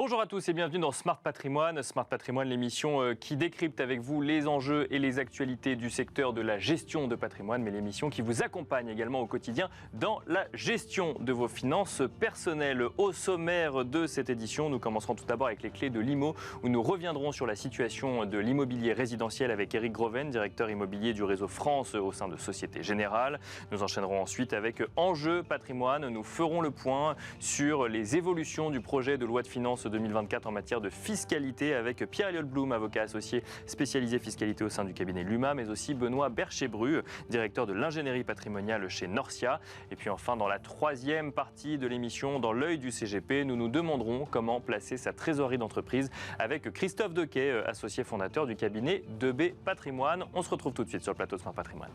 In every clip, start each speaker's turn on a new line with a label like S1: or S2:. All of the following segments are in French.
S1: Bonjour à tous et bienvenue dans Smart Patrimoine. Smart Patrimoine, l'émission qui décrypte avec vous les enjeux et les actualités du secteur de la gestion de patrimoine, mais l'émission qui vous accompagne également au quotidien dans la gestion de vos finances personnelles. Au sommaire de cette édition, nous commencerons tout d'abord avec les clés de l'IMO, où nous reviendrons sur la situation de l'immobilier résidentiel avec Éric Groven, directeur immobilier du réseau France au sein de Société Générale. Nous enchaînerons ensuite avec Enjeux Patrimoine. Nous ferons le point sur les évolutions du projet de loi de finances 2024 en matière de fiscalité avec Pierre-Elliott Blum, avocat associé spécialisé fiscalité au sein du cabinet Luma, mais aussi Benoît Berchebru, directeur de l'ingénierie patrimoniale chez Norcia. Et puis enfin, dans la troisième partie de l'émission, dans l'œil du CGP, nous nous demanderons comment placer sa trésorerie d'entreprise avec Christophe Dequet, associé fondateur du cabinet 2B Patrimoine. On se retrouve tout de suite sur le plateau de Smart Patrimoine.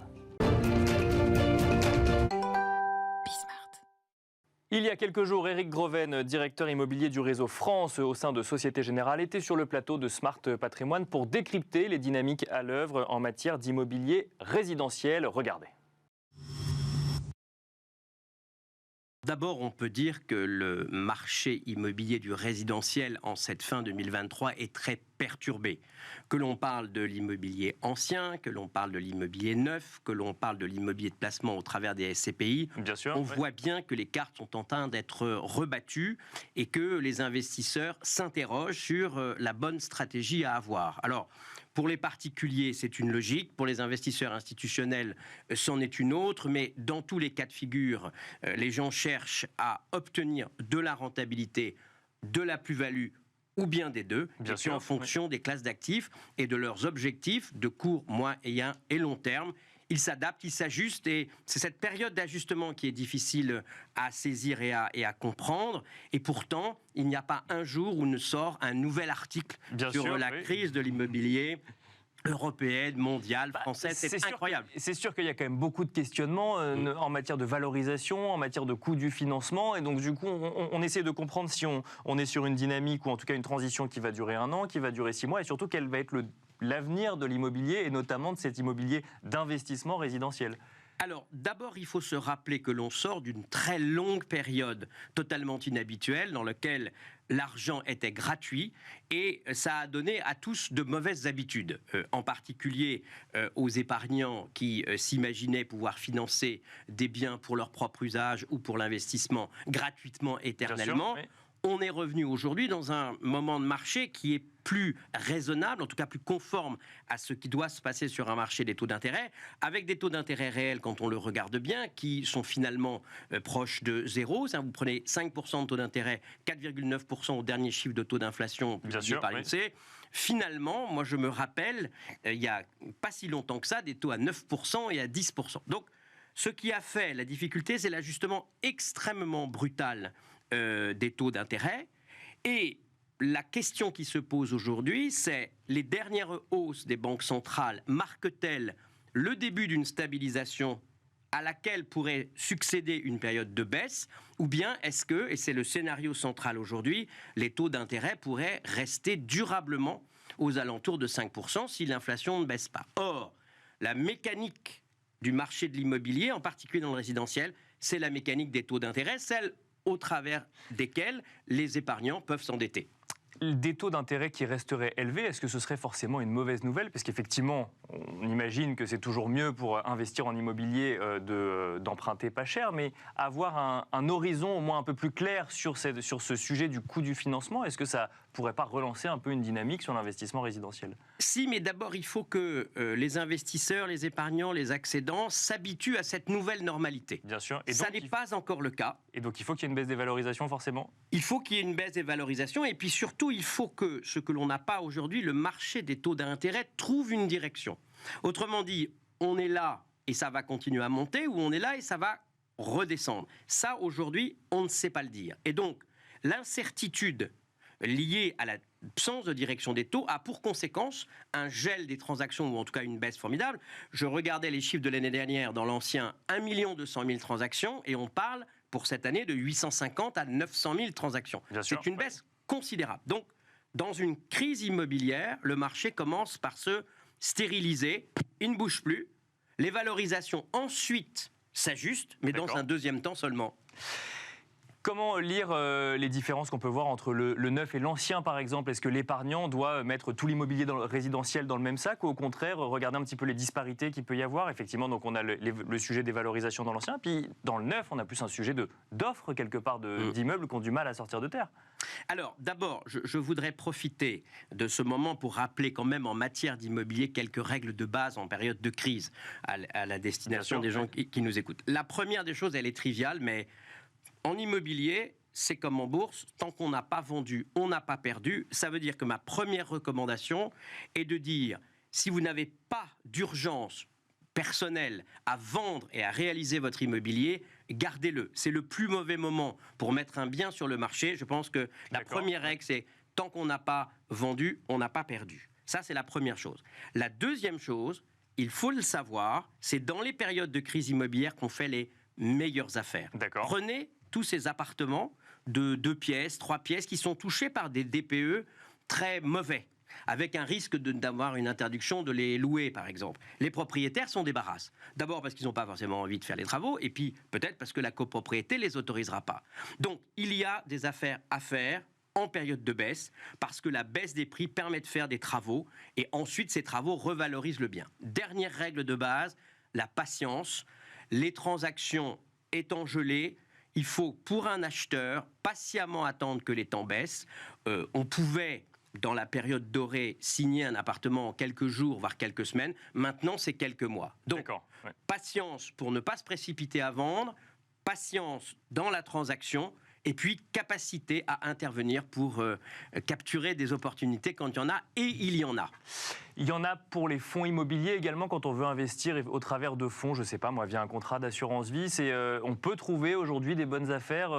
S1: Il y a quelques jours, Éric Groven, directeur immobilier du réseau France au sein de Société Générale, était sur le plateau de Smart Patrimoine pour décrypter les dynamiques à l'œuvre en matière d'immobilier résidentiel. Regardez.
S2: D'abord, on peut dire que le marché immobilier du résidentiel en cette fin 2023 est très perturbé. Que l'on parle de l'immobilier ancien, que l'on parle de l'immobilier neuf, que l'on parle de l'immobilier de placement au travers des SCPI,
S1: bien sûr,
S2: on voit bien que les cartes sont en train d'être rebattues et que les investisseurs s'interrogent sur la bonne stratégie à avoir. Alors, pour les particuliers, c'est une logique. Pour les investisseurs institutionnels, c'en est une autre. Mais dans tous les cas de figure, les gens cherchent à obtenir de la rentabilité, de la plus-value ou bien des deux,
S1: bien sûr,
S2: en fonction des classes d'actifs et de leurs objectifs de court, moyen et long terme. Ils s'adaptent, ils s'ajustent et c'est cette période d'ajustement qui est difficile à saisir et à comprendre. Et pourtant, il n'y a pas un jour où ne sort un nouvel article sur la crise de l'immobilier européenne, mondiale, française, c'est incroyable.
S1: C'est sûr qu'il y a quand même beaucoup de questionnements en matière de valorisation, en matière de coût du financement, et donc du coup on essaie de comprendre si on est sur une dynamique ou en tout cas une transition qui va durer 1 an, qui va durer 6 mois, et surtout quel va être l'avenir de l'immobilier et notamment de cet immobilier d'investissement résidentiel.
S2: Alors, d'abord, il faut se rappeler que l'on sort d'une très longue période totalement inhabituelle dans laquelle l'argent était gratuit et ça a donné à tous de mauvaises habitudes, en particulier aux épargnants qui s'imaginaient pouvoir financer des biens pour leur propre usage ou pour l'investissement gratuitement, éternellement. Bien sûr, oui. On est revenu aujourd'hui dans un moment de marché qui est plus raisonnable, en tout cas plus conforme à ce qui doit se passer sur un marché des taux d'intérêt, avec des taux d'intérêt réels, quand on le regarde bien, qui sont finalement proches de zéro. Vous prenez 5% de taux d'intérêt, 4,9% au dernier chiffre de taux d'inflation publié par l'INSEE. Finalement, moi je me rappelle, il n'y a pas si longtemps que ça, des taux à 9% et à 10%. Donc, ce qui a fait la difficulté, c'est l'ajustement extrêmement brutal des taux d'intérêt. Et la question qui se pose aujourd'hui, c'est les dernières hausses des banques centrales marquent-elles le début d'une stabilisation à laquelle pourrait succéder une période de baisse, ou bien est-ce que, et c'est le scénario central aujourd'hui, les taux d'intérêt pourraient rester durablement aux alentours de 5% si l'inflation ne baisse pas. Or, la mécanique du marché de l'immobilier, en particulier dans le résidentiel, c'est la mécanique des taux d'intérêt, celle au travers desquels les épargnants peuvent s'endetter.
S1: Des taux d'intérêt qui resteraient élevés, est-ce que ce serait forcément une mauvaise nouvelle? Parce qu'effectivement, on imagine que c'est toujours mieux pour investir en immobilier d'emprunter pas cher, mais avoir un horizon au moins un peu plus clair sur ce sujet du coût du financement, est-ce que ça pourrait pas relancer un peu une dynamique sur l'investissement résidentiel?
S2: Si, mais d'abord, il faut que les investisseurs, les épargnants, les accédants s'habituent à cette nouvelle normalité.
S1: Bien sûr.
S2: Et ça n'est pas encore le cas.
S1: Et donc, il faut qu'il y ait une baisse des valorisations, forcément?
S2: Il faut qu'il y ait une baisse des valorisations. Et puis surtout, il faut que, ce que l'on n'a pas aujourd'hui, le marché des taux d'intérêt trouve une direction. Autrement dit, on est là et ça va continuer à monter, ou on est là et ça va redescendre. Ça, aujourd'hui, on ne sait pas le dire. Et donc, l'incertitude liée à l'absence de direction des taux a pour conséquence un gel des transactions, ou en tout cas une baisse formidable. Je regardais les chiffres de l'année dernière dans l'ancien 1 200 000 transactions, et on parle pour cette année de 850 à 900 000 transactions. C'est une baisse considérable. Donc, dans une crise immobilière, le marché commence par se stériliser, il ne bouge plus, les valorisations ensuite s'ajustent, mais dans un deuxième temps seulement.
S1: Comment lire les différences qu'on peut voir entre le neuf et l'ancien, par exemple? Est-ce que l'épargnant doit mettre tout l'immobilier résidentiel dans le même sac, ou au contraire, regarder un petit peu les disparités qu'il peut y avoir? Effectivement, donc on a le sujet des valorisations dans l'ancien, puis dans le neuf, on a plus un sujet d'offres, quelque part, d'immeubles qui ont du mal à sortir de terre.
S2: Alors, d'abord, je voudrais profiter de ce moment pour rappeler quand même en matière d'immobilier quelques règles de base en période de crise à la destination des gens qui nous écoutent. La première des choses, elle est triviale, mais en immobilier, c'est comme en bourse, tant qu'on n'a pas vendu, on n'a pas perdu. Ça veut dire que ma première recommandation est de dire, si vous n'avez pas d'urgence personnelle à vendre et à réaliser votre immobilier, gardez-le. C'est le plus mauvais moment pour mettre un bien sur le marché. Je pense que la première règle, c'est tant qu'on n'a pas vendu, on n'a pas perdu. Ça, c'est la première chose. La deuxième chose, il faut le savoir, c'est dans les périodes de crise immobilière qu'on fait les meilleures affaires. Prenez tous ces appartements de 2 pièces, 3 pièces qui sont touchés par des DPE très mauvais, avec un risque d'avoir une interdiction de les louer, par exemple. Les propriétaires s'en débarrassent. D'abord parce qu'ils n'ont pas forcément envie de faire les travaux, et puis peut-être parce que la copropriété ne les autorisera pas. Donc, il y a des affaires à faire en période de baisse, parce que la baisse des prix permet de faire des travaux, et ensuite ces travaux revalorisent le bien. Dernière règle de base, la patience. Les transactions étant gelées, il faut, pour un acheteur, patiemment attendre que les temps baissent. On pouvait, dans la période dorée, signer un appartement en quelques jours, voire quelques semaines. Maintenant, c'est quelques mois. Donc, patience pour ne pas se précipiter à vendre, patience dans la transaction, et puis capacité à intervenir pour capturer des opportunités quand il y en a, et il y en a.
S1: Il y en a pour les fonds immobiliers également, quand on veut investir au travers de fonds, je ne sais pas moi, via un contrat d'assurance vie. On peut trouver aujourd'hui des bonnes affaires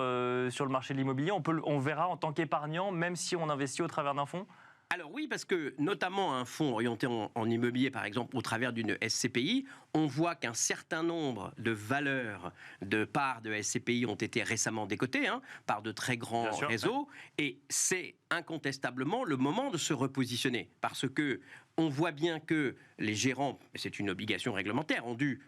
S1: sur le marché de l'immobilier. On verra en tant qu'épargnant, même si on investit au travers d'un fonds?
S2: Alors oui, parce que notamment un fonds orienté en immobilier, par exemple, au travers d'une SCPI, on voit qu'un certain nombre de valeurs de parts de SCPI ont été récemment décotées par de très grands réseaux. Et c'est incontestablement le moment de se repositionner. Parce que on voit bien que les gérants, c'est une obligation réglementaire, ont dû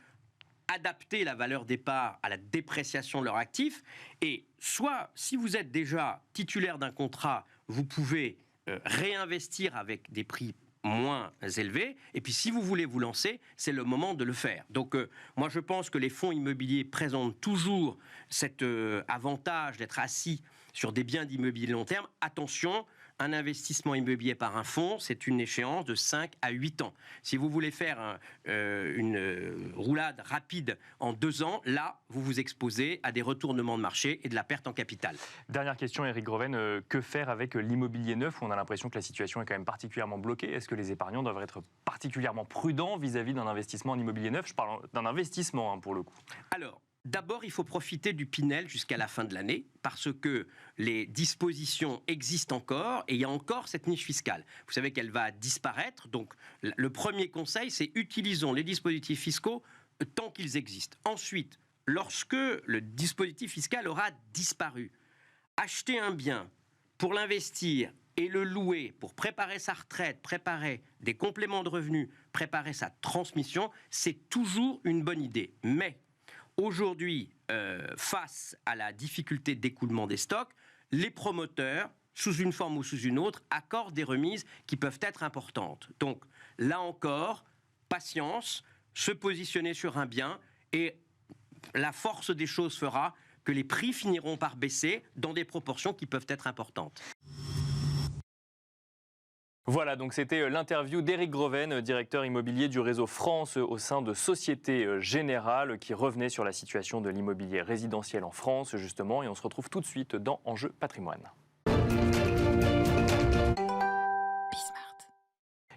S2: adapter la valeur des parts à la dépréciation de leurs actifs. Et soit, si vous êtes déjà titulaire d'un contrat, vous pouvez réinvestir avec des prix moins élevés, et puis si vous voulez vous lancer, c'est le moment de le faire. Donc moi je pense que les fonds immobiliers présentent toujours cet avantage d'être assis sur des biens d'immobilier long terme. Attention, un investissement immobilier par un fonds, c'est une échéance de 5 à 8 ans. Si vous voulez faire une roulade rapide en 2 ans, là, vous vous exposez à des retournements de marché et de la perte en capital.
S1: Dernière question, Éric Groven, que faire avec l'immobilier neuf, où on a l'impression que la situation est quand même particulièrement bloquée? Est-ce que les épargnants doivent être particulièrement prudents vis-à-vis d'un investissement en immobilier neuf? Je parle d'un investissement pour le coup.
S2: Alors, d'abord, il faut profiter du Pinel jusqu'à la fin de l'année, parce que les dispositions existent encore et il y a encore cette niche fiscale. Vous savez qu'elle va disparaître, donc le premier conseil, c'est utilisons les dispositifs fiscaux tant qu'ils existent. Ensuite, lorsque le dispositif fiscal aura disparu, acheter un bien pour l'investir et le louer pour préparer sa retraite, préparer des compléments de revenus, préparer sa transmission, c'est toujours une bonne idée. Mais aujourd'hui, face à la difficulté d'écoulement des stocks, les promoteurs, sous une forme ou sous une autre, accordent des remises qui peuvent être importantes. Donc, là encore, patience, se positionner sur un bien, et la force des choses fera que les prix finiront par baisser dans des proportions qui peuvent être importantes.
S1: Voilà, donc c'était l'interview d'Éric Groven, directeur immobilier du réseau France au sein de Société Générale, qui revenait sur la situation de l'immobilier résidentiel en France, justement, et on se retrouve tout de suite dans Enjeu Patrimoine.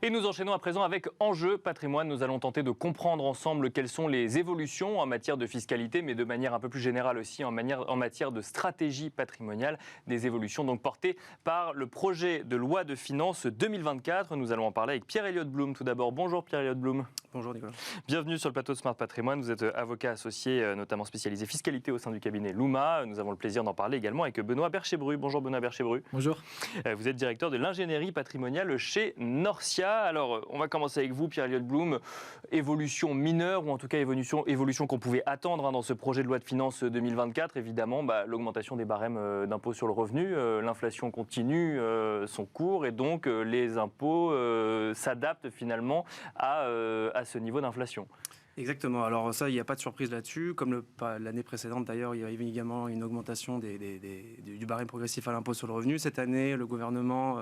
S1: Et nous enchaînons à présent avec Enjeu Patrimoine. Nous allons tenter de comprendre ensemble quelles sont les évolutions en matière de fiscalité, mais de manière un peu plus générale aussi en matière de stratégie patrimoniale. Des évolutions donc portées par le projet de loi de finances 2024. Nous allons en parler avec Pierre-Elliott Blum tout d'abord. Bonjour Pierre-Elliott Blum.
S3: Bonjour Nicolas.
S1: Bienvenue sur le plateau de Smart Patrimoine. Vous êtes avocat associé, notamment spécialisé fiscalité au sein du cabinet Luma. Nous avons le plaisir d'en parler également avec Benoît Berchebru. Bonjour Benoît Berchebru.
S4: Bonjour.
S1: Vous êtes directeur de l'ingénierie patrimoniale chez Norcia. Alors, on va commencer avec vous, Pierre-Elliott Blum. Évolution mineure, ou en tout cas évolution qu'on pouvait attendre dans ce projet de loi de finances 2024. Évidemment, l'augmentation des barèmes d'impôt sur le revenu. L'inflation continue son cours et donc les impôts s'adaptent finalement à ce niveau d'inflation.
S3: Exactement. Alors ça, il n'y a pas de surprise là-dessus. Comme l'année précédente, d'ailleurs, il y avait également une augmentation du barème progressif à l'impôt sur le revenu. Cette année, le gouvernement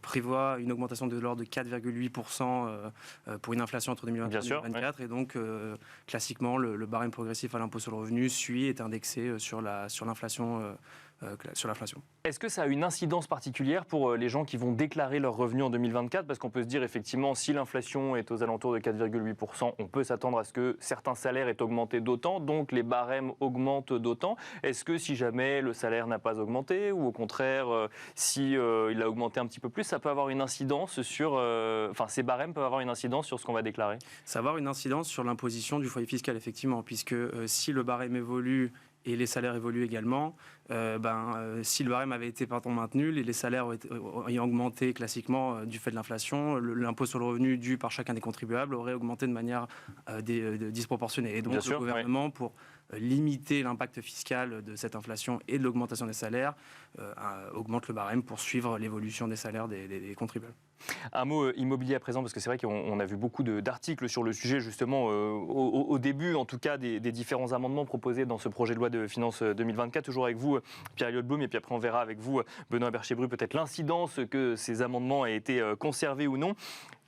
S3: prévoit une augmentation de l'ordre de 4,8% pour une inflation entre 2023 et 2024. Ouais. Et donc, classiquement, le barème progressif à l'impôt sur le revenu est indexé sur l'inflation. Est-ce
S1: que ça a une incidence particulière pour les gens qui vont déclarer leurs revenus en 2024 ? Parce qu'on peut se dire effectivement, si l'inflation est aux alentours de 4,8%, on peut s'attendre à ce que certains salaires aient augmenté d'autant, donc les barèmes augmentent d'autant. Est-ce que si jamais le salaire n'a pas augmenté, ou au contraire, si il a augmenté un petit peu plus, ça peut avoir une incidence sur... ces barèmes peuvent avoir une incidence sur ce qu'on va déclarer ?
S3: Ça va avoir une incidence sur l'imposition du foyer fiscal, effectivement, puisque si le barème évolue et les salaires évoluent également, si le barème avait été maintenu, les salaires ayant augmenté classiquement du fait de l'inflation, l'impôt sur le revenu dû par chacun des contribuables aurait augmenté de manière disproportionnée. Et donc le gouvernement, pour limiter l'impact fiscal de cette inflation et de l'augmentation des salaires, augmente le barème pour suivre l'évolution des salaires des contribuables.
S1: Un mot immobilier à présent, parce que c'est vrai qu'on a vu beaucoup d'articles sur le sujet, justement, au début, en tout cas, des différents amendements proposés dans ce projet de loi de finances 2024. Toujours avec vous, Pierre-Elliott Blum, et puis après on verra avec vous, Benoît Berchebru, peut-être l'incidence que ces amendements aient été conservés ou non.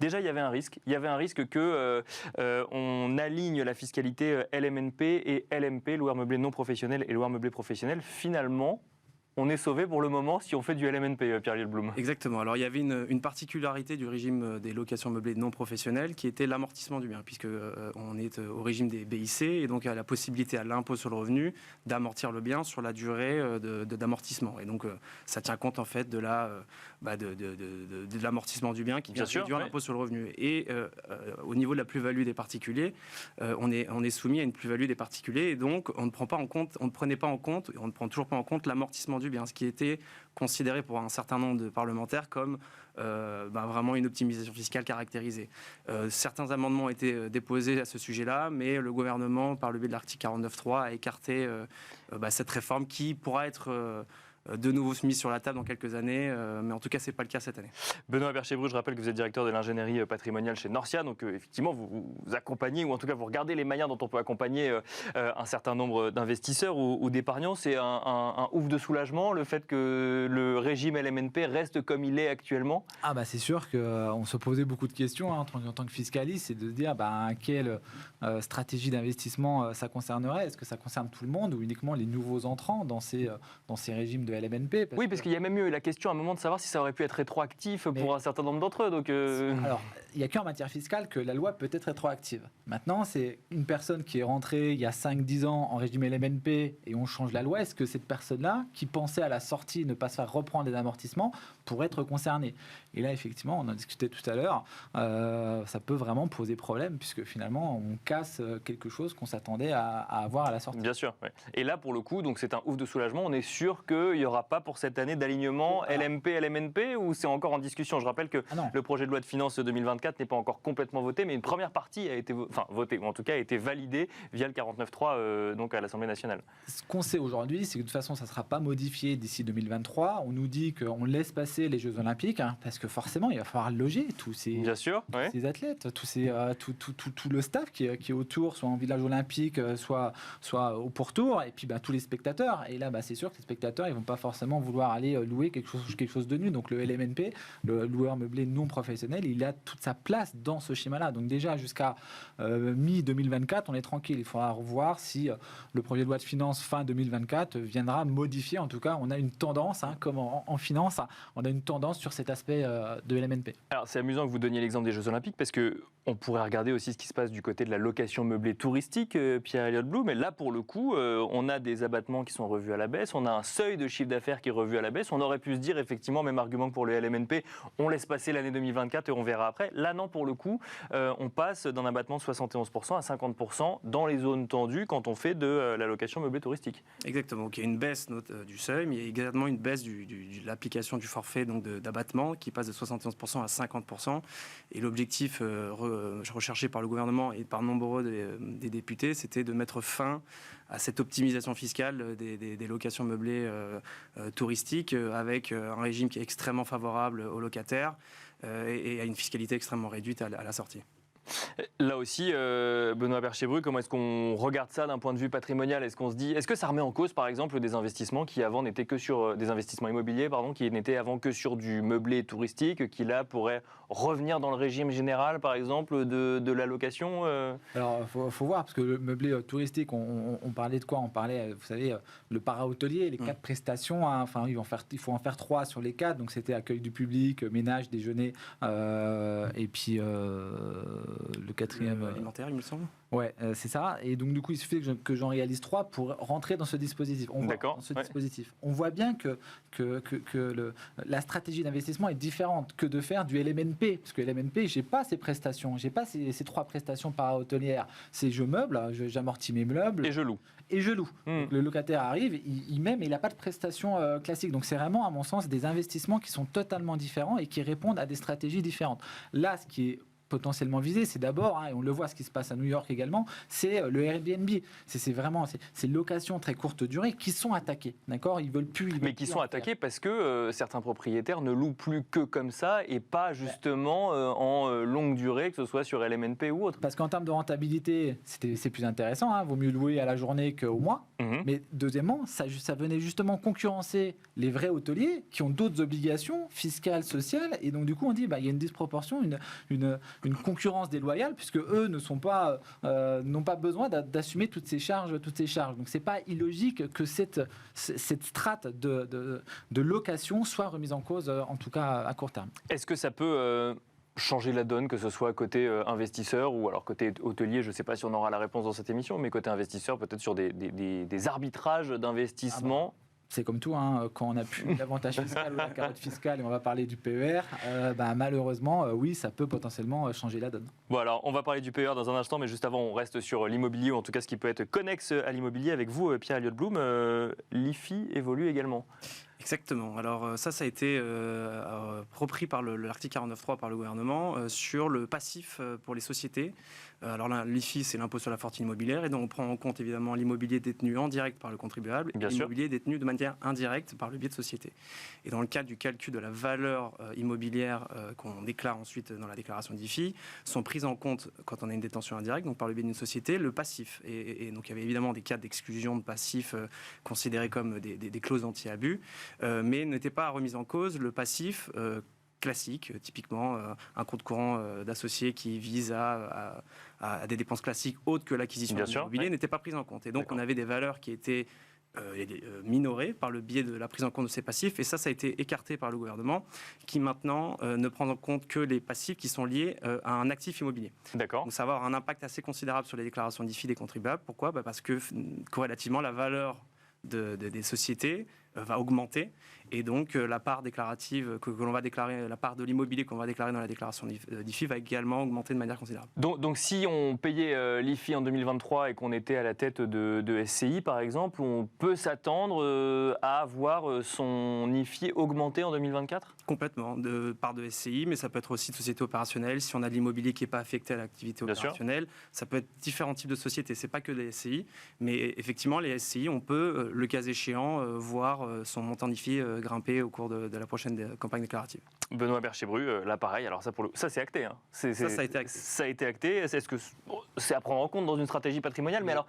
S1: Déjà, il y avait un risque. Il y avait un risque qu'on aligne la fiscalité LMNP et LMP, loueur meublé non professionnel et loueur meublé professionnel. Finalement, on est sauvé pour le moment si on fait du LMNP, Pierre-Elliott Blum.
S3: Exactement. Alors, il y avait une particularité du régime des locations meublées non professionnelles qui était l'amortissement du bien, puisque on est au régime des BIC et donc il y a la possibilité à l'impôt sur le revenu d'amortir le bien sur la durée d'amortissement. Et donc, ça tient compte en fait de l'amortissement du bien qui vient réduire l'impôt sur le revenu. Et au niveau de la plus-value des particuliers, on est soumis à une plus-value des particuliers et donc on ne prend toujours pas en compte l'amortissement du bien, ce qui était considéré pour un certain nombre de parlementaires comme vraiment une optimisation fiscale caractérisée. Certains amendements ont été déposés à ce sujet-là, mais le gouvernement, par le biais de l'article 49.3, a écarté cette réforme qui pourra être de nouveau mise sur la table dans quelques années, mais en tout cas, ce n'est pas le cas cette année.
S1: Benoît Berchebru, je rappelle que vous êtes directeur de l'ingénierie patrimoniale chez Norcia, donc effectivement, vous accompagnez, ou en tout cas, vous regardez les manières dont on peut accompagner un certain nombre d'investisseurs ou d'épargnants. C'est un ouf de soulagement, le fait que le régime LMNP reste comme il est actuellement ?
S4: C'est sûr qu'on se posait beaucoup de questions en tant que fiscaliste, c'est de se dire quelle stratégie d'investissement ça concernerait. Est-ce que ça concerne tout le monde ou uniquement les nouveaux entrants dans ces régimes de LMNP?
S1: Parce qu'il y a même eu la question à un moment de savoir si ça aurait pu être rétroactif pour un certain nombre d'entre eux. Donc
S4: Alors, il n'y a qu'en matière fiscale que la loi peut être rétroactive. Maintenant, c'est une personne qui est rentrée il y a 5-10 ans en régime LMNP et on change la loi. Est-ce que cette personne-là, qui pensait à la sortie ne pas se faire reprendre les amortissements, pourrait être concernée? Et là, effectivement, on en discutait tout à l'heure, ça peut vraiment poser problème puisque finalement, on casse quelque chose qu'on s'attendait à avoir à la sortie.
S1: Bien sûr. Ouais. Et là, pour le coup, donc c'est un ouf de soulagement. On est sûr qu'il n'y aura pas pour cette année d'alignement LMP, LMNP ou c'est encore en discussion? Je rappelle que le projet de loi de finances 2024 n'est pas encore complètement voté, mais une première partie a été votée, ou en tout cas a été validée via le 49.3 donc à l'Assemblée nationale.
S4: Ce qu'on sait aujourd'hui, c'est que de toute façon, ça ne sera pas modifié d'ici 2023. On nous dit qu'on laisse passer les Jeux Olympiques, parce que forcément, il va falloir loger tous ces athlètes, tout le staff qui est autour, soit en village olympique, soit au pourtour, et puis tous les spectateurs. Et là, c'est sûr que les spectateurs, ils vont pas forcément vouloir aller louer quelque chose de nu. Donc le LMNP, le loueur meublé non professionnel, il a toute sa place dans ce schéma-là. Donc déjà jusqu'à mi-2024, on est tranquille. Il faudra revoir si le projet de loi de finances fin 2024 viendra modifier. En tout cas, on a une tendance, comme en finance, on a une tendance sur cet aspect de LMNP.
S1: Alors c'est amusant que vous donniez l'exemple des Jeux Olympiques parce que on pourrait regarder aussi ce qui se passe du côté de la location meublée touristique, Pierre-Elliott Blum. Mais là, pour le coup, on a des abattements qui sont revus à la baisse, on a un seuil de chiffre d'affaires qui est revu à la baisse. On aurait pu se dire, effectivement, même argument que pour le LMNP, on laisse passer l'année 2024 et on verra après. Là, non, pour le coup, on passe d'un abattement de 71% à 50% dans les zones tendues quand on fait de la location meublée touristique.
S3: Exactement. Donc, il y a une baisse du seuil, mais il y a également une baisse de l'application du forfait d'abattement qui passe de 71% à 50%. Et l'objectif recherché par le gouvernement et par nombreux des députés, c'était de mettre fin à cette optimisation fiscale des locations meublées touristiques avec un régime qui est extrêmement favorable aux locataires et à une fiscalité extrêmement réduite à la sortie.
S1: Là aussi, Benoît Berchebru, comment est-ce qu'on regarde ça d'un point de vue patrimonial ? Est-ce qu'on se dit, est-ce que ça remet en cause, par exemple, des investissements qui avant n'étaient que sur des investissements immobiliers, qui n'étaient avant que sur du meublé touristique, qui là pourraient revenir dans le régime général, par exemple, de la location
S4: Alors, faut voir, parce que le meublé touristique, on parlait de quoi ? On parlait, vous savez, le para-hôtelier, les 4 prestations. Hein, enfin, il faut en faire 3 sur les 4. Donc, c'était accueil du public, ménage, déjeuner, et puis le 4e
S3: alimentaire, il me semble.
S4: Ouais, c'est ça. Et donc, du coup, il suffit que j'en réalise 3 pour rentrer dans ce dispositif. Dispositif. On voit bien que la stratégie d'investissement est différente que de faire du LMNP. Parce que LMNP, j'ai pas ces prestations. J'ai pas ces 3 prestations para-hôtelières. C'est je meuble, j'amortis mes meubles.
S1: Et je loue.
S4: Donc, le locataire arrive, il met, mais il n'a pas de prestations classiques. Donc, c'est vraiment, à mon sens, des investissements qui sont totalement différents et qui répondent à des stratégies différentes. Là, ce qui est potentiellement visé, c'est d'abord, et on le voit ce qui se passe à New York également, c'est le Airbnb. C'est vraiment ces locations très courte durée qui sont attaquées, d'accord ? Ils veulent plus.
S1: Mais qui sont attaquées parce que certains propriétaires ne louent plus que comme ça et pas justement en longue durée, que ce soit sur LMNP ou autre.
S4: Parce qu'en termes de rentabilité, c'est plus intéressant. Vaut mieux louer à la journée qu'au mois. Mais deuxièmement, ça venait justement concurrencer les vrais hôteliers qui ont d'autres obligations fiscales, sociales, et donc du coup on dit il y a une disproportion, une concurrence déloyale, puisque eux n'ont pas besoin d'assumer toutes ces charges. Donc c'est pas illogique que cette strate de location soit remise en cause, en tout cas à court terme.
S1: Est-ce que ça peut changer la donne, que ce soit côté investisseur ou alors côté hôtelier? Je ne sais pas si on aura la réponse dans cette émission, mais côté investisseur, peut-être sur des arbitrages d'investissement.
S4: C'est comme tout, quand on n'a plus l'avantage fiscal ou la carotte fiscale et on va parler du PER, malheureusement, oui, ça peut potentiellement changer la donne.
S1: Bon, alors, on va parler du PER dans un instant, mais juste avant, on reste sur l'immobilier, ou en tout cas ce qui peut être connexe à l'immobilier. Avec vous, Pierre Elliott-Blum, l'IFI évolue également.
S3: Exactement. Alors ça a été repris par l'article 49.3 par le gouvernement sur le passif pour les sociétés. Alors là, l'IFI, c'est l'impôt sur la fortune immobilière, et donc on prend en compte évidemment l'immobilier détenu en direct par le contribuable et l'immobilier détenu de manière indirecte par le biais de sociétés. Et dans le cadre du calcul de la valeur immobilière qu'on déclare ensuite dans la déclaration d'IFI, sont prises en compte, quand on a une détention indirecte, donc par le biais d'une société, le passif. Et donc il y avait évidemment des cas d'exclusion de passifs considérés comme des clauses anti-abus, mais n'était pas remise en cause le passif classique, typiquement un compte courant d'associé qui vise à des dépenses classiques autres que l'acquisition de l'immobilier, n'était pas prise en compte. Et donc on avait des valeurs qui étaient minorées par le biais de la prise en compte de ces passifs, et ça a été écarté par le gouvernement, qui maintenant ne prend en compte que les passifs qui sont liés à un actif immobilier.
S1: D'accord.
S3: Donc ça va avoir un impact assez considérable sur les déclarations d'IFI des contribuables. Pourquoi ? Parce que corrélativement, la valeur des sociétés va augmenter, et donc la part déclarative que l'on va déclarer, la part de l'immobilier qu'on va déclarer dans la déclaration d'IFI va également augmenter de manière considérable.
S1: Donc si on payait l'IFI en 2023 et qu'on était à la tête de SCI par exemple, on peut s'attendre à voir son IFI augmenter en 2024 ?
S3: Complètement, de part de SCI, mais ça peut être aussi de société opérationnelle. Si on a de l'immobilier qui n'est pas affecté à l'activité opérationnelle, ça peut être différents types de sociétés. C'est pas que les SCI, mais effectivement les SCI, on peut, le cas échéant, voir son montant d'IFI grimper au cours de la prochaine campagne déclarative.
S1: Benoît Berchebru, là pareil, alors ça c'est acté. Hein.
S3: Ça a été acté.
S1: Ça a été acté. Est-ce que c'est à prendre en compte dans une stratégie patrimoniale ? Mais alors,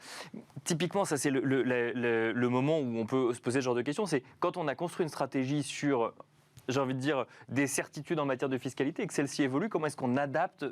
S1: typiquement, ça c'est le moment où on peut se poser ce genre de questions. C'est quand on a construit une stratégie sur, j'ai envie de dire, des certitudes en matière de fiscalité et que celle-ci évolue, comment est-ce qu'on adapte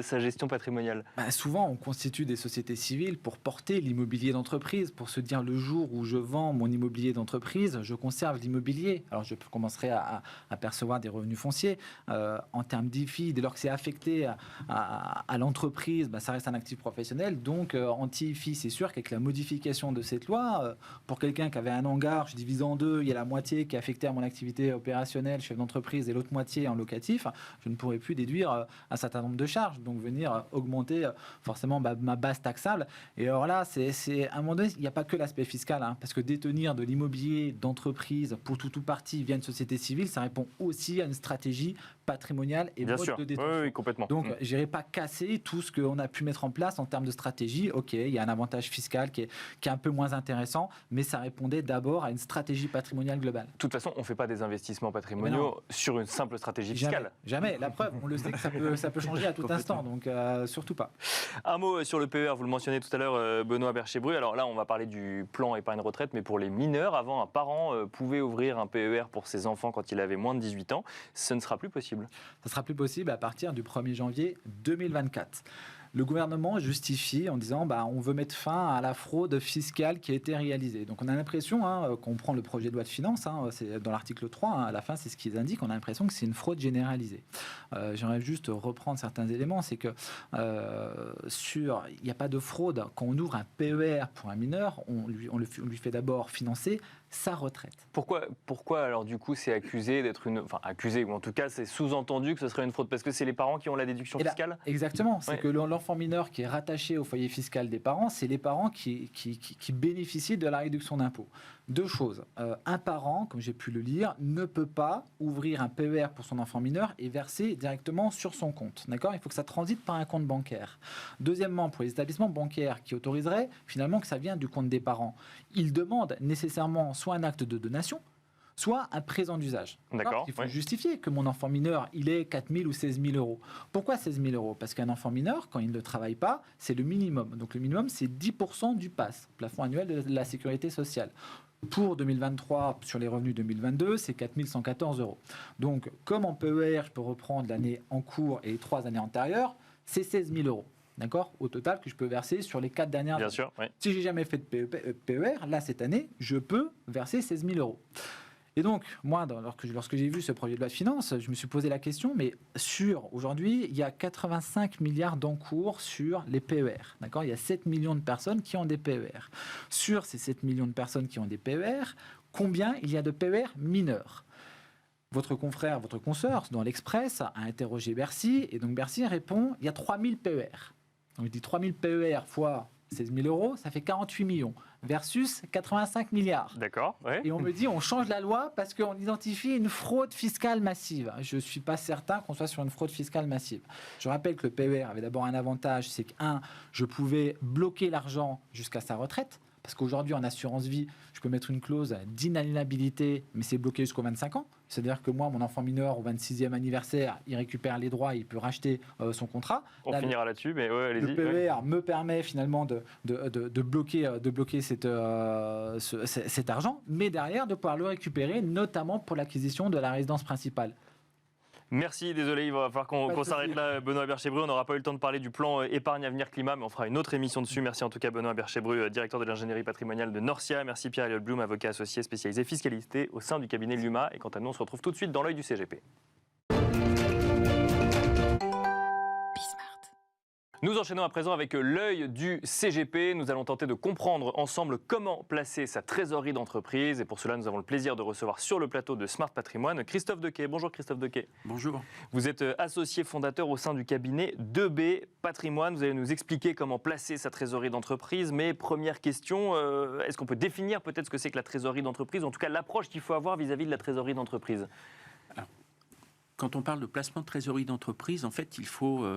S1: sa gestion patrimoniale ?
S4: Souvent, on constitue des sociétés civiles pour porter l'immobilier d'entreprise, pour se dire le jour où je vends mon immobilier d'entreprise, je conserve l'immobilier. Alors, je commencerai à percevoir des revenus fonciers. En termes d'IFI, dès lors que c'est affecté à l'entreprise, ça reste un actif professionnel. Donc, anti-IFI, c'est sûr qu'avec la modification de cette loi, pour quelqu'un qui avait un hangar, je divise en deux, il y a la moitié qui est affectée à mon activité opérationnelle personnel, chef d'entreprise, et l'autre moitié en locatif, je ne pourrais plus déduire un certain nombre de charges, donc venir augmenter forcément ma base taxable. Et alors là, c'est à un moment donné, il n'y a pas que l'aspect fiscal, parce que détenir de l'immobilier d'entreprise pour tout ou partie via une société civile, ça répond aussi à une stratégie patrimoniale et mode de détention.
S1: Oui, complètement.
S4: Donc, je n'irai pas casser tout ce qu'on a pu mettre en place en termes de stratégie. Ok, il y a un avantage fiscal qui est un peu moins intéressant, mais ça répondait d'abord à une stratégie patrimoniale globale.
S1: De toute façon, on ne fait pas des investissements patrimoniaux sur une simple stratégie fiscale.
S4: Jamais. La preuve, on le sait que ça peut changer à tout instant, donc surtout pas.
S1: Un mot sur le PER, vous le mentionnez tout à l'heure, Benoît Bercher-Bru. Alors là, on va parler du plan épargne retraite, mais pour les mineurs, avant, un parent pouvait ouvrir un PER pour ses enfants quand il avait moins de 18 ans. Ce ne sera plus possible.
S4: Ça sera plus possible à partir du 1er janvier 2024. Le gouvernement justifie en disant on veut mettre fin à la fraude fiscale qui a été réalisée. Donc on a l'impression, qu'on prend le projet de loi de finances, c'est dans l'article 3, à la fin c'est ce qu'ils indiquent, on a l'impression que c'est une fraude généralisée. J'aimerais juste reprendre certains éléments, c'est que il n'y a pas de fraude. Quand on ouvre un PER pour un mineur, on lui fait d'abord financer sa retraite.
S1: Pourquoi alors du coup c'est accusé d'être accusé, ou en tout cas c'est sous-entendu que ce serait une fraude, parce que c'est les parents qui ont la déduction fiscale?
S4: Exactement, c'est que l'enfant mineur qui est rattaché au foyer fiscal des parents, c'est les parents qui bénéficient de la réduction d'impôt. Deux choses, un parent, comme j'ai pu le lire, ne peut pas ouvrir un PER pour son enfant mineur et verser directement sur son compte. D'accord ? Il faut que ça transite par un compte bancaire. Deuxièmement, pour les établissements bancaires qui autoriseraient finalement que ça vienne du compte des parents, ils demandent nécessairement soit un acte de donation, soit un présent d'usage.
S1: D'accord.
S4: Il faut justifier que mon enfant mineur, il ait 4 000 ou 16 000 euros. Pourquoi 16 000 euros ? Parce qu'un enfant mineur, quand il ne travaille pas, c'est le minimum. Donc le minimum, c'est 10% du PAS, plafond annuel de la sécurité sociale. Pour 2023, sur les revenus 2022, c'est 4 114 euros. Donc, comme en PER, je peux reprendre l'année en cours et les 3 années antérieures, c'est 16 000 euros. D'accord ? Au total, que je peux verser sur les 4 dernières années.
S1: Bien sûr, oui.
S4: Si j'ai jamais fait de PER, là, cette année, je peux verser 16 000 euros. Et donc, moi, lorsque j'ai vu ce projet de loi de finances, je me suis posé la question, mais aujourd'hui, il y a 85 milliards d'encours sur les PER. D'accord ? Il y a 7 millions de personnes qui ont des PER. Sur ces 7 millions de personnes qui ont des PER, combien il y a de PER mineurs ? Votre confrère, votre consoeur, dans l'Express, a interrogé Bercy, et donc Bercy répond, il y a 3 000 PER. Donc il dit 3 000 PER fois 16 000 euros, ça fait 48 millions. Versus 85 milliards.
S1: D'accord. Ouais.
S4: Et on me dit on change la loi parce qu'on identifie une fraude fiscale massive. Je ne suis pas certain qu'on soit sur une fraude fiscale massive. Je rappelle que le PER avait d'abord un avantage, c'est que, je pouvais bloquer l'argent jusqu'à sa retraite. Parce qu'aujourd'hui, en assurance vie, je peux mettre une clause d'inaliénabilité, mais c'est bloqué jusqu'aux 25 ans. C'est-à-dire que moi, mon enfant mineur, au 26e anniversaire, il récupère les droits, il peut racheter son contrat.
S1: On finira là-dessus, mais ouais, allez-y.
S4: Le PER me permet finalement de bloquer cet argent, mais derrière, de pouvoir le récupérer, notamment pour l'acquisition de la résidence principale.
S1: Merci, désolé, il va falloir qu'on s'arrête là, Benoît Bercher-Bru. On n'aura pas eu le temps de parler du plan épargne avenir climat, mais on fera une autre émission dessus. Merci en tout cas, Benoît Bercher-Bru, directeur de l'ingénierie patrimoniale de Norcia. Merci Pierre-Eliott Blum, avocat associé spécialisé fiscalité au sein du cabinet Luma. Et quant à nous, on se retrouve tout de suite dans l'œil du CGP. Nous enchaînons à présent avec l'œil du CGP. Nous allons tenter de comprendre ensemble comment placer sa trésorerie d'entreprise. Et pour cela, nous avons le plaisir de recevoir sur le plateau de Smart Patrimoine Christophe Dequet. Bonjour Christophe Dequet.
S5: Bonjour.
S1: Vous êtes associé fondateur au sein du cabinet 2B Patrimoine. Vous allez nous expliquer comment placer sa trésorerie d'entreprise. Mais première question, est-ce qu'on peut définir peut-être ce que c'est que la trésorerie d'entreprise, en tout cas l'approche qu'il faut avoir vis-à-vis de la trésorerie d'entreprise?
S5: Alors, quand on parle de placement de trésorerie d'entreprise, en fait, il faut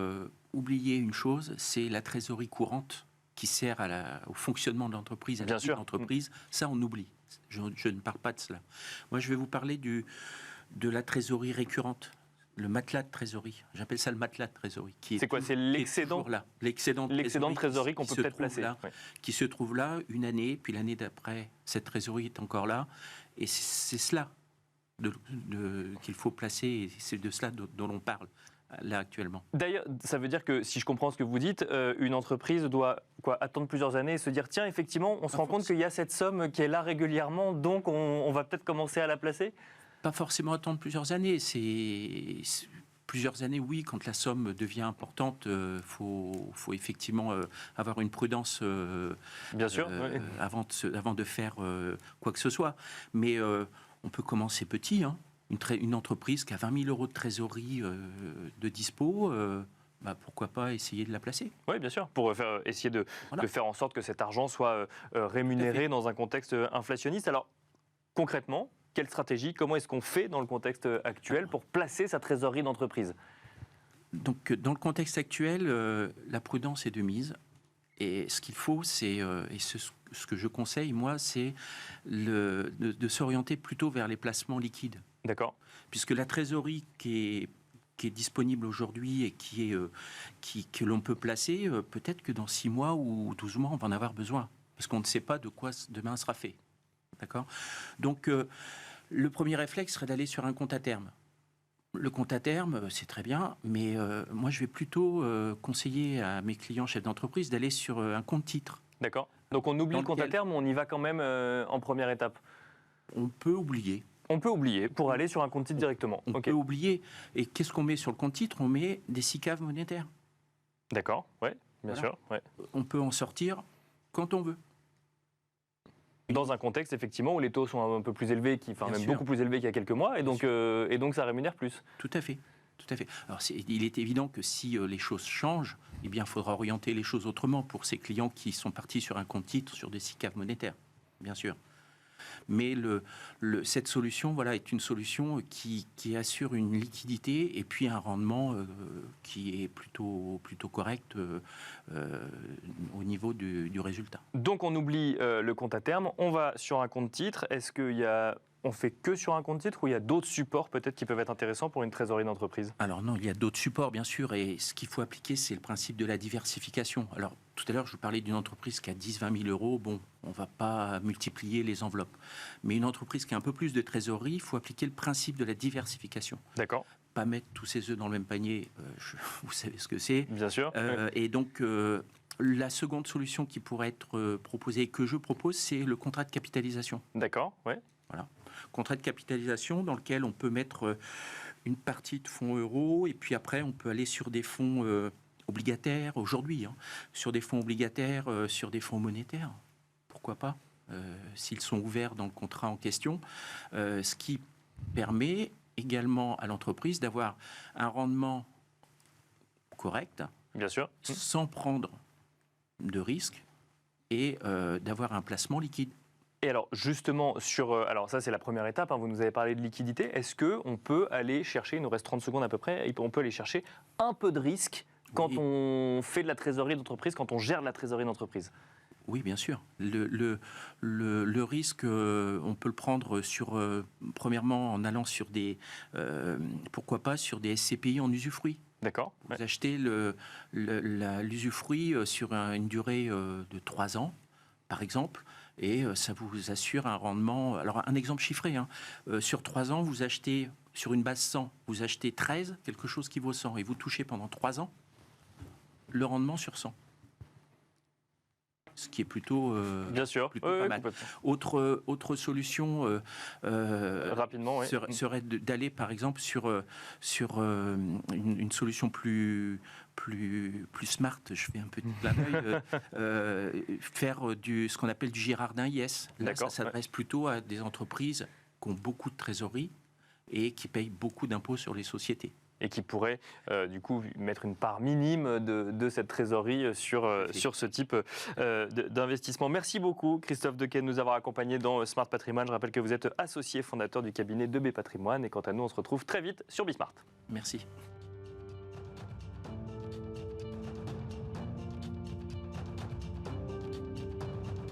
S5: oublier une chose, c'est la trésorerie courante qui sert au fonctionnement de l'entreprise, à la vie de l'entreprise. Ça, on oublie. Je ne parle pas de cela. Moi, je vais vous parler de la trésorerie récurrente, le matelas de trésorerie. J'appelle ça le matelas de trésorerie.
S1: C'est quoi? C'est l'excédent?
S5: L'excédent
S1: de trésorerie qu'on peut peut-être placer.
S5: Qui se trouve là une année, puis l'année d'après, cette trésorerie est encore là. Et c'est cela qu'il faut placer, et c'est de cela dont on parle là actuellement.
S1: D'ailleurs, ça veut dire que, si je comprends ce que vous dites, une entreprise doit attendre plusieurs années et se dire, tiens, effectivement, on se rend compte qu'il y a cette somme qui est là régulièrement, donc on va peut-être commencer à la placer?
S5: Pas forcément attendre plusieurs années, c'est plusieurs années, oui, quand la somme devient importante, faut effectivement avoir une prudence
S1: bien sûr,
S5: avant de faire quoi que ce soit. Mais on peut commencer petit, hein. une entreprise qui a 20 000 euros de trésorerie de dispo, pourquoi pas essayer de la placer?
S1: Oui, bien sûr, pour essayer de faire en sorte que cet argent soit rémunéré dans un contexte inflationniste. Alors, concrètement, quelle stratégie, comment est-ce qu'on fait dans le contexte actuel pour placer sa trésorerie d'entreprise?
S5: Donc, dans le contexte actuel, la prudence est de mise. Et ce qu'il faut, c'est, ce que je conseille, moi, c'est de s'orienter plutôt vers les placements liquides.
S1: D'accord.
S5: Puisque la trésorerie qui est disponible aujourd'hui et que l'on peut placer, peut-être que dans 6 mois ou 12 mois, on va en avoir besoin. Parce qu'on ne sait pas de quoi demain sera fait. D'accord ? Donc, le premier réflexe serait d'aller sur un compte à terme. Le compte à terme, c'est très bien, mais moi, je vais plutôt conseiller à mes clients chefs d'entreprise d'aller sur un compte titre.
S1: D'accord. Donc, on oublie le compte à terme ou on y va quand même en première étape?
S5: On peut oublier.
S1: On peut oublier pour aller sur un compte titre directement.
S5: On peut oublier. Et qu'est-ce qu'on met sur le compte titre? On met des SICAV monétaires.
S1: D'accord, oui, bien sûr. Ouais.
S5: On peut en sortir quand on veut.
S1: Dans un contexte, effectivement, où les taux sont un peu plus élevés, même beaucoup plus élevés qu'il y a quelques mois, et donc ça rémunère plus.
S5: Tout à fait. Tout à fait. Alors, il est évident que si les choses changent, eh bien, il faudra orienter les choses autrement pour ces clients qui sont partis sur un compte titre, sur des SICAV monétaires, bien sûr. Mais cette solution, voilà, est une solution qui assure une liquidité et puis un rendement qui est plutôt correct au niveau du résultat.
S1: Donc on oublie le compte à terme, on va sur un compte titre. Est-ce qu'on fait que sur un compte titre ou il y a d'autres supports peut-être qui peuvent être intéressants pour une trésorerie d'entreprise?
S5: Alors non, il y a d'autres supports bien sûr, et ce qu'il faut appliquer, c'est le principe de la diversification. Alors tout à l'heure, je vous parlais d'une entreprise qui a 10-20 000 euros. Bon, on ne va pas multiplier les enveloppes. Mais une entreprise qui a un peu plus de trésorerie, il faut appliquer le principe de la diversification.
S1: D'accord.
S5: Pas mettre tous ses œufs dans le même panier, vous savez ce que c'est.
S1: Bien sûr.
S5: Et donc, la seconde solution qui pourrait être proposée, et que je propose, c'est le contrat de capitalisation.
S1: D'accord, oui.
S5: Voilà. Contrat de capitalisation dans lequel on peut mettre une partie de fonds euros et puis après on peut aller sur des fonds obligataires aujourd'hui, sur des fonds obligataires, sur des fonds monétaires. Pourquoi pas, s'ils sont ouverts dans le contrat en question, ce qui permet également à l'entreprise d'avoir un rendement correct,
S1: bien sûr,
S5: sans prendre de risques et d'avoir un placement liquide.
S1: Et alors justement, alors ça c'est la première étape, vous nous avez parlé de liquidité, est-ce qu'on peut aller chercher, il nous reste 30 secondes à peu près, on peut aller chercher un peu de risque quand on fait de la trésorerie d'entreprise, quand on gère de la trésorerie d'entreprise?
S5: Oui, bien sûr. Le risque, on peut le prendre premièrement en allant sur pourquoi pas, sur des SCPI en usufruit.
S1: D'accord.
S5: Vous achetez l'usufruit sur une durée de 3 ans, par exemple, et ça vous assure un rendement. Alors, un exemple chiffré, sur 3 ans, vous achetez, sur une base 100, vous achetez 13, quelque chose qui vaut 100, et vous touchez pendant 3 ans le rendement sur 100. Ce qui est plutôt,
S1: bien sûr,
S5: plutôt pas mal. Autre solution
S1: rapidement,
S5: serait d'aller par exemple sur une solution plus smart. Je fais un petit clin d'œil. Faire ce qu'on appelle du Girardin IS. Là, ça s'adresse plutôt à des entreprises qui ont beaucoup de trésorerie et qui payent beaucoup d'impôts sur les sociétés.
S1: Et qui pourrait du coup mettre une part minime de cette trésorerie sur ce type d'investissement. Merci beaucoup Christophe Dequet de nous avoir accompagnés dans Smart Patrimoine. Je rappelle que vous êtes associé fondateur du cabinet 2B Patrimoine et quant à nous on se retrouve très vite sur Bismart.
S5: Merci.